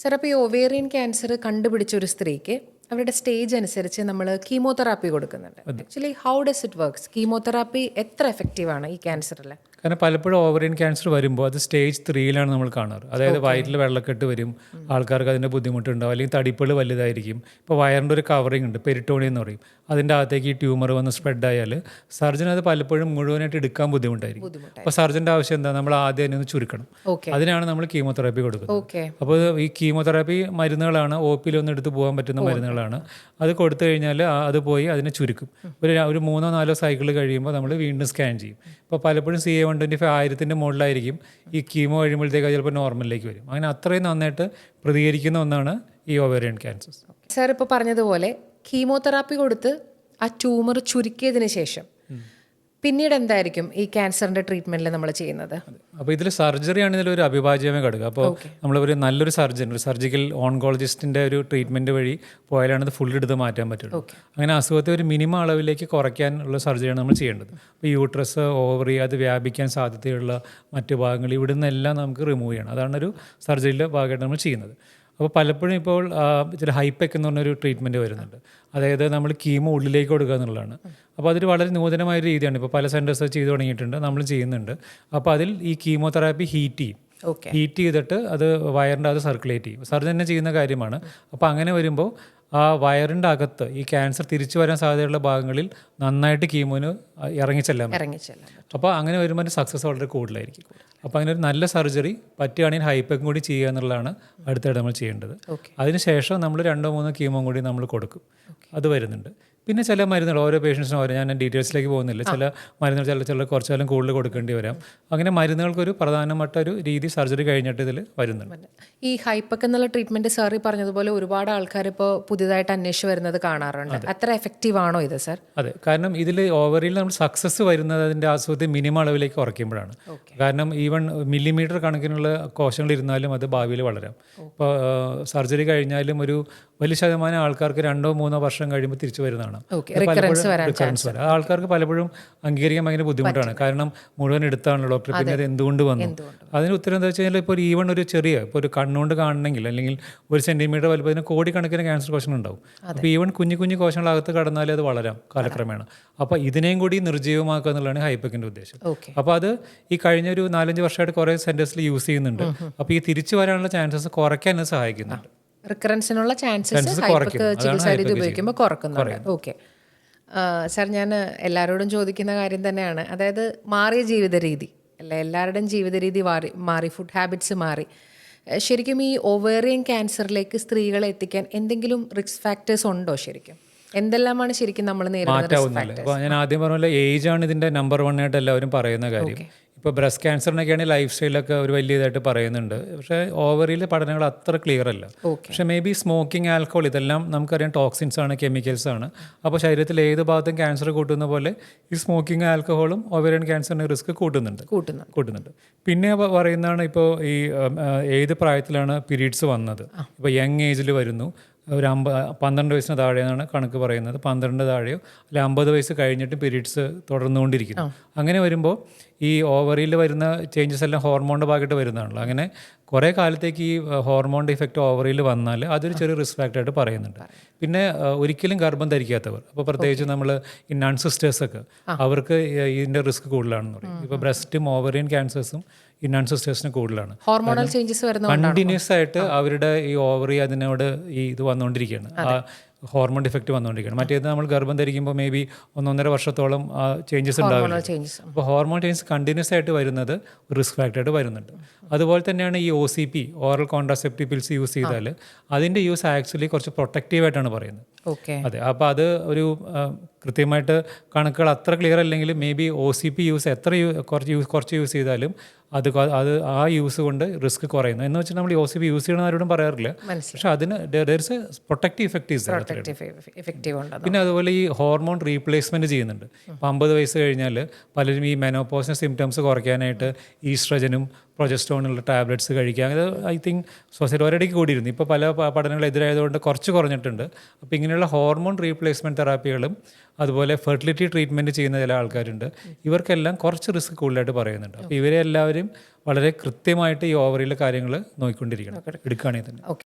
Sir, അപ്പോൾ ഈ ovarian cancer കണ്ടുപിടിച്ച ഒരു സ്ത്രീക്ക് അവരുടെ സ്റ്റേജ് അനുസരിച്ച് നമ്മൾ കീമോതെറാപ്പി കൊടുക്കുന്നുണ്ട്. Actually how does it works? Chemotherapy എത്ര എഫക്റ്റീവാണ് ഈ ക്യാൻസറിൽ? കാരണം പലപ്പോഴും ഓവറിയൻ ക്യാൻസർ വരുമ്പോൾ അത് സ്റ്റേജ് 3 നമ്മൾ കാണാറ്. അതായത് വയറ്റിൽ വെള്ളക്കെട്ട് വരും, ആൾക്കാർക്ക് അതിൻ്റെ ബുദ്ധിമുട്ടുണ്ടാവും, അല്ലെങ്കിൽ തടിപ്പുകൾ വലുതായിരിക്കും. ഇപ്പോൾ വയറിൻ്റെ ഒരു കവറിങ് ഉണ്ട്, പെരിട്ടോണിയം എന്ന് പറയും. അതിൻ്റെ അകത്തേക്ക് ഈ ട്യൂമർ വന്ന് സ്പ്രെഡ് ആയാൽ സർജൻ അത് പലപ്പോഴും മുഴുവനായിട്ട് എടുക്കാൻ ബുദ്ധിമുട്ടായിരിക്കും. അപ്പോൾ സർജൻ്റെ ആവശ്യം എന്താ? നമ്മൾ ആദ്യം അതിനെ ഒന്ന് ചുരുക്കണം. അതിനാണ് നമ്മൾ കീമോതെറാപ്പി കൊടുക്കുന്നത്. അപ്പോൾ ഈ കീമോതെറാപ്പി മരുന്നുകളാണ്, OP-യിൽ ഒന്നും എടുത്ത് പോകാൻ പറ്റുന്ന മരുന്നുകളാണ്. അത് കൊടുത്തു കഴിഞ്ഞാൽ അത് പോയി അതിനെ ചുരുക്കും. ഒരു 3-4 സൈക്കിൾ കഴിയുമ്പോൾ നമ്മൾ വീണ്ടും സ്കാൻ ചെയ്യും. ഇപ്പോൾ പലപ്പോഴും CA-125 1000-ന്റെ മുകളിലായിരിക്കും. ഈ കീമോ കഴിയുമ്പോഴത്തേക്ക് ചിലപ്പോൾ നോർമലിലേക്ക് വരും. അങ്ങനെ അത്രയും നന്നായിട്ട് പ്രതികരിക്കുന്ന ഒന്നാണ് ഈ ഓവേറിയൻ ക്യാൻസർ. സാർ ഇപ്പോൾ പറഞ്ഞതുപോലെ കീമോതെറാപ്പി കൊടുത്ത് ആ ട്യൂമർ ചുരുക്കിയതിന് ശേഷം പിന്നീട് എന്തായിരിക്കും ഈ ക്യാൻസറിന്റെ ട്രീറ്റ്മെന്റിൽ നമ്മൾ ചെയ്യുന്നത്? അപ്പോൾ ഇതിൽ സർജറിയാണ് ഇതിലൊരു അവിഭാജ്യമായ ഘടകം. അപ്പോൾ നമ്മളൊരു നല്ലൊരു സർജൻ, ഒരു സർജിക്കൽ ഓൺകോളജിസ്റ്റിൻ്റെ ഒരു ട്രീറ്റ്മെൻറ്റ് വഴി പോയാലാണ് ഇത് ഫുൾ എടുത്ത് മാറ്റാൻ പറ്റുള്ളൂ. അങ്ങനെ അസുഖത്തെ ഒരു മിനിമം അളവിലേക്ക് കുറയ്ക്കാനുള്ള സർജറിയാണ് നമ്മൾ ചെയ്യേണ്ടത്. ഇപ്പോൾ യൂട്രസ്, ഓവറി, അത് വ്യാപിക്കാൻ സാധ്യതയുള്ള മറ്റു ഭാഗങ്ങൾ ഇവിടെ നിന്നെല്ലാം നമുക്ക് റിമൂവ് ചെയ്യണം. അതാണ് ഒരു സർജറിയിലെ ഭാഗമായിട്ട് നമ്മൾ ചെയ്യുന്നത്. അപ്പോൾ പലപ്പോഴും ഇപ്പോൾ ചില ഹൈപ്പെക് എന്ന് പറഞ്ഞൊരു ട്രീറ്റ്മെൻറ്റ് വരുന്നുണ്ട്. അതായത് നമ്മൾ കീമോ ഉള്ളിലേക്ക് കൊടുക്കുക എന്നുള്ളതാണ്. അപ്പോൾ അതൊരു വളരെ നൂതനമായ രീതിയാണ്. ഇപ്പോൾ പല സെൻറ്റേഴ്സ് ചെയ്തു തുടങ്ങിയിട്ടുണ്ട്, നമ്മൾ ചെയ്യുന്നുണ്ട്. അപ്പോൾ അതിൽ ഈ കീമോതെറാപ്പി ഹീറ്റ് ചെയ്തിട്ട് അത് വയറിൻ്റെ അത് സർക്കുലേറ്റ് ചെയ്യും. സർജൻ തന്നെ ചെയ്യുന്ന കാര്യമാണ്. അപ്പോൾ അങ്ങനെ വരുമ്പോൾ ആ വയറിൻ്റെ അകത്ത് ഈ ക്യാൻസർ തിരിച്ചു വരാൻ സാധ്യതയുള്ള ഭാഗങ്ങളിൽ നന്നായിട്ട് കീമോന് ഇറങ്ങിച്ചെല്ലാം. അപ്പോൾ അങ്ങനെ വരുമ്പോൾ അതിൻ്റെ സക്സസ് വളരെ കൂടുതലായിരിക്കും. അപ്പോൾ അങ്ങനെ ഒരു നല്ല സർജറി പറ്റുകയാണെങ്കിൽ ഹൈപ്പെക്കും കൂടി ചെയ്യുക എന്നുള്ളതാണ് അടുത്തായിട്ട് നമ്മൾ ചെയ്യേണ്ടത്. അതിനുശേഷം നമ്മൾ 2-3 കീമോ കൂടി നമ്മൾ കൊടുക്കും. അത് വരുന്നുണ്ട്. പിന്നെ ചില മരുന്നുകൾ ഓരോ പേഷ്യൻസിനും ഓരോ, ഞാൻ ഡീറ്റെയിൽസിലേക്ക് പോകുന്നില്ല, ചില മരുന്നുകൾ ചില കുറച്ച് കാലം കൂടുതൽ കൊടുക്കേണ്ടി വരാം. അങ്ങനെ മരുന്നുകൾക്കൊരു പ്രധാനപ്പെട്ട ഒരു രീതി സർജറി കഴിഞ്ഞിട്ട് ഇതിൽ വരുന്നുണ്ട്. ഈ ഹൈപ്പെക് എന്നുള്ള ട്രീറ്റ്മെന്റ് സാറി പറഞ്ഞതുപോലെ ഒരുപാട് ആൾക്കാർ ഇപ്പോൾ പുതിയതായിട്ട് അന്വേഷിച്ച് വരുന്നത് കാണാറുണ്ട്. അത്ര എഫക്റ്റീവ് ആണോ ഇത് സാർ? അതെ, കാരണം ഇതിൽ ഓവറിയിൽ നമ്മൾ സക്സസ് വരുന്നത് അതിൻ്റെ അസുഖത്തെ മിനിമം അളവിലേക്ക് കുറയ്ക്കുമ്പോഴാണ്. കാരണം ഈവൺ മില്ലിമീറ്റർ കണക്കിനുള്ള കോശങ്ങൾ ഇരുന്നാലും അത് ഭാവിയിൽ വളരാം. ഇപ്പോൾ സർജറി കഴിഞ്ഞാലും ഒരു വലിയ ശതമാനം ആൾക്കാർക്ക് 2-3 വർഷം കഴിയുമ്പോൾ തിരിച്ചു വരുന്നതാണ്. ആൾക്കാർക്ക് പലപ്പോഴും അംഗീകരിക്കാൻ ഭയങ്കര ബുദ്ധിമുട്ടാണ്. കാരണം മുഴുവൻ എടുത്താണല്ലോ ഡോക്ടർ, പിന്നെ അത് എന്തുകൊണ്ട് വന്നു? അതിന് ഉത്തരം എന്താ വെച്ച് കഴിഞ്ഞാൽ ഇപ്പോൾ ഒരു ഈവൺ ഒരു ചെറിയ, ഇപ്പോൾ ഒരു കണ്ണുകൊണ്ട് കാണണമെങ്കിൽ അല്ലെങ്കിൽ 1 സെൻറ്റിമീറ്റർ വലുപ്പത്തിന് കോടിക്കണക്കിന് ക്യാൻസർ കോശങ്ങൾ ഉണ്ടാവും. അപ്പോൾ ഈവൺ കുഞ്ഞു കോശങ്ങളകത്ത് കടന്നാലേ അത് വളരാം കാലക്രമേണ. അപ്പോൾ ഇതിനെയും കൂടി നിർജ്ജീവമാക്കുക എന്നുള്ളതാണ് ഹൈപ്പെക്കിൻ്റെ ഉദ്ദേശം. അപ്പോൾ അത് ഈ കഴിഞ്ഞ ഒരു 4-5 വർഷമായിട്ട് കുറേ സെൻറ്റേഴ്സിൽ യൂസ് ചെയ്യുന്നുണ്ട്. അപ്പോൾ ഈ തിരിച്ചു വരാനുള്ള ചാൻസസ് കുറയ്ക്കാൻ അത് സഹായിക്കുന്നുണ്ട്. റിക്കറൻസിനുള്ള ചാൻസസ് ചികിത്സാ രീതി ഉപയോഗിക്കുമ്പോൾ കുറക്കുന്നുണ്ട്. ഓക്കെ സാർ, ഞാൻ എല്ലാവരോടും ചോദിക്കുന്ന കാര്യം തന്നെയാണ്. അതായത് മാറിയ ജീവിത രീതി അല്ലേ, എല്ലാവരുടെയും ജീവിത രീതി മാറി, ഫുഡ് ഹാബിറ്റ്സ് മാറി. ശരിക്കും ഈ ഒവേറിയൻ ക്യാൻസറിലേക്ക് സ്ത്രീകളെ എത്തിക്കാൻ എന്തെങ്കിലും റിസ്ക് ഫാക്ടേഴ്സ് ഉണ്ടോ? ശരിക്കും എന്തെല്ലാമാണ് ശരിക്കും നമ്മൾ നേരിടുന്നത്? അപ്പോൾ ഞാൻ ആദ്യം പറഞ്ഞ ഏജ് ആണ് ഇതിൻ്റെ നമ്പർ 1 ആയിട്ട് എല്ലാവരും പറയുന്ന കാര്യം. ഇപ്പോൾ ബ്രസ്റ്റ് ക്യാൻസറിനൊക്കെയാണെങ്കിൽ ലൈഫ് സ്റ്റൈലൊക്കെ ഒരു വലിയ ഇതായിട്ട് പറയുന്നുണ്ട്. പക്ഷേ ഓവറിയിലെ പഠനങ്ങൾ അത്ര ക്ലിയർ അല്ല. പക്ഷേ മേ ബി സ്മോക്കിംഗ്, ആൽക്കഹോൾ, ഇതെല്ലാം നമുക്കറിയാം ടോക്സിൻസ് ആണ്, കെമിക്കൽസ് ആണ്. അപ്പോൾ ശരീരത്തിൽ ഏത് ഭാഗത്തും ക്യാൻസർ കൂട്ടുന്ന പോലെ ഈ സ്മോക്കിംഗ്, ആൽക്കഹോളും ഓവറിയൻ ക്യാൻസറിന് റിസ്ക് കൂട്ടുന്നുണ്ട്. പിന്നെ പറയുന്നതാണ് ഇപ്പോൾ ഈ ഏത് പ്രായത്തിലാണ് പീരീഡ്സ് വന്നത്. ഇപ്പോൾ യങ് ഏജിൽ വരുന്നു, ഒരു 12 വയസ്സിന് താഴെയാണ് കണക്ക് പറയുന്നത്. 12 താഴെയോ അല്ല 50 വയസ്സ് കഴിഞ്ഞിട്ട് പീരീഡ്സ് തുടർന്നുകൊണ്ടിരിക്കുന്നു. അങ്ങനെ വരുമ്പോൾ ഈ ഓവറിയിൽ വരുന്ന ചേഞ്ചസ് എല്ലാം ഹോർമോണിൻ്റെ ഭാഗമായിട്ട് വരുന്നതാണല്ലോ. അങ്ങനെ കുറേ കാലത്തേക്ക് ഈ ഹോർമോണിൻ്റെ ഇഫക്റ്റ് ഓവറിയിൽ വന്നാൽ അതൊരു ചെറിയ റിസ്ക് ഫാക്ടറായിട്ട് പറയുന്നുണ്ട്. പിന്നെ ഒരിക്കലും ഗർഭം ധരിക്കാത്തവർ, അപ്പോൾ പ്രത്യേകിച്ച് നമ്മൾ ഈ നൺ സിസ്റ്റേഴ്സൊക്കെ, അവർക്ക് ഇതിൻ്റെ റിസ്ക് കൂടുതലാണെന്ന് പറയും. ഇപ്പോൾ ബ്രസ്റ്റും ഓവറിയൻ ക്യാൻസേഴ്സും ഈ നൺ സിസ്റ്റേഴ്സിന് കൂടുതലാണ്. ഹോർമോണൽ ചേഞ്ചസ് കണ്ടിന്യൂസ് ആയിട്ട് അവരുടെ ഈ ഓവറി അതിനോട് ഈ ഇത് വന്നുകൊണ്ടിരിക്കുകയാണ്, ഹോർമോൺ ഡിഫക്റ്റ് വന്നുകൊണ്ടിരിക്കുകയാണ്. മറ്റേത് നമ്മൾ ഗർഭം ധരിക്കുമ്പോൾ മേ ബി 1-1.5 വർഷത്തോളം ആ ചേഞ്ചസ് ഉണ്ടാവില്ല. അപ്പോൾ ഹോർമോൺ ചേഞ്ചസ് കണ്ടിന്യൂസ് ആയിട്ട് വരുന്നത് റിസ്ക് ഫാക്ടറായിട്ട് വരുന്നുണ്ട്. അതുപോലെ തന്നെയാണ് ഈ OCP, oral contraceptive pills use ചെയ്താൽ അതിൻ്റെ യൂസ് ആക്ച്വലി കുറച്ച് പ്രൊട്ടക്റ്റീവായിട്ടാണ് പറയുന്നത്. അതെ, അപ്പോൾ അത് ഒരു കൃത്യമായിട്ട് കണക്കുകൾ അത്ര ക്ലിയർ അല്ലെങ്കിൽ മേ ബി OCP യൂസ് കുറച്ച് യൂസ് ചെയ്താലും അത് ആ യൂസ് കൊണ്ട് റിസ്ക് കുറയുന്നു. എന്ന് വെച്ചാൽ നമ്മൾ ഈ OCP യൂസ് ചെയ്യണമെന്ന് ആരോടും പറയാറില്ല, പക്ഷെ അതിന് പ്രൊട്ടക്റ്റീവ് ഇഫക്റ്റീവ് ഉണ്ട്. പിന്നെ അതുപോലെ ഈ ഹോർമോൺ റീപ്ലേസ്മെൻറ്റ് ചെയ്യുന്നുണ്ട്. ഇപ്പോൾ 50 വയസ്സ് കഴിഞ്ഞാൽ പലരും ഈ മെനോപോസിൻ്റെ സിംറ്റംസ് കുറയ്ക്കാനായിട്ട് ഈസ്ട്രജനും പ്രൊജസ്ട്രോണുള്ള ടാബ്ലറ്റ്സ് കഴിക്കുക. അത് ഐ തിങ്ക് സൊസൈറ്റി ഒരിടയ്ക്ക് കൂടിയിരുന്നു. ഇപ്പോൾ പല പഠനങ്ങൾ എതിരായതുകൊണ്ട് കുറച്ച് കുറഞ്ഞിട്ടുണ്ട്. അപ്പോൾ ഇങ്ങനെയുള്ള ഹോർമോൺ റീപ്ലേസ്മെൻറ്റ് തെറാപ്പികളും അതുപോലെ ഫെർട്ടിലിറ്റി ട്രീറ്റ്മെൻറ്റ് ചെയ്യുന്ന ചില ആൾക്കാരുണ്ട്. ഇവർക്കെല്ലാം കുറച്ച് റിസ്ക് കൂടുതലായിട്ട് പറയുന്നുണ്ട്. അപ്പോൾ ഇവരെ എല്ലാവരും വളരെ കൃത്യമായിട്ട് ഈ ഓവറിയിലെ കാര്യങ്ങൾ നോക്കിക്കൊണ്ടിരിക്കണം, എടുക്കുകയാണെങ്കിൽ തന്നെ.